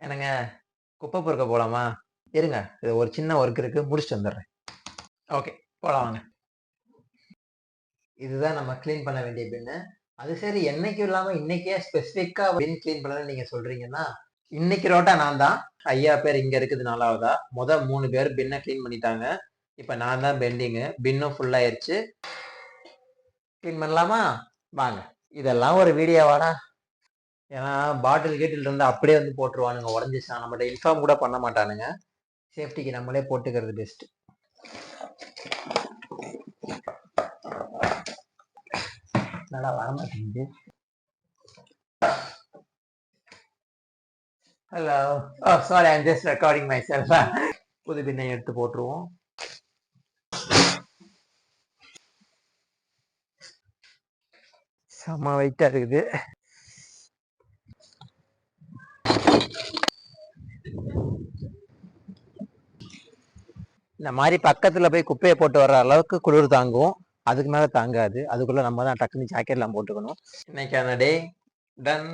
என்னங்க குப்பை பொறுக்க போலாமா? இருங்க. இது ஒரு சின்ன ஒர்க் இருக்கு. முடிச்சுட்டு வந்துடுறேன். ஓகே. போலாம் வாங்க. இதுதான் நம்ம கிளீன் பண்ண வேண்டிய பின்னு. அது சரி என்னைக்கும் இல்லாம இன்னைக்கே ஸ்பெசிஃபிக்கா பின் கிளீன் பண்ணணும்னு நீங்க சொல்றீங்கன்னா, இன்னைக்கு ரோட்டா நான் தான். 5 பேர் இங்க இருக்குது 4வதா. 3 பேர் பின்ன கிளீன் பண்ணிட்டாங்க. இப்ப நான் தான் பெண்டிங்கு. பின்னும் ஃபுல் ஆயிருச்சு. கிளீன் பண்ணலாமா? வாங்க. இதெல்லாம் ஒரு வீடியோவாடா? ஏன்னா பாட்டில் கீட்டில் இருந்தா அப்படியே வந்து போட்டுருவானுங்க. உடைஞ்சிச்சுனா நம்மட்ட இன்ஃபார்ம் கூட பண்ண மாட்டானுங்க. சேஃப்டிக்கு நம்மளே போட்டுக்கிறது பெஸ்ட். நல்லா வர மாட்டேங்குது. Hello. Oh sorry, I'm just recording myself. புது பின்னை எடுத்து போட்டுருவோம். செம்ம வெயிட்டா இருக்குது. இந்த மாதிரி பக்கத்துல போய் குப்பையை போட்டு வர்ற அளவுக்கு குளிர் தாங்கும். அதுக்கு மேல தாங்காது. அதுக்குள்ள நம்ம தான் டக்குன்னு ஜாக்கெட்லாம் போட்டுக்கணும். இன்னைக்கான டே டன்.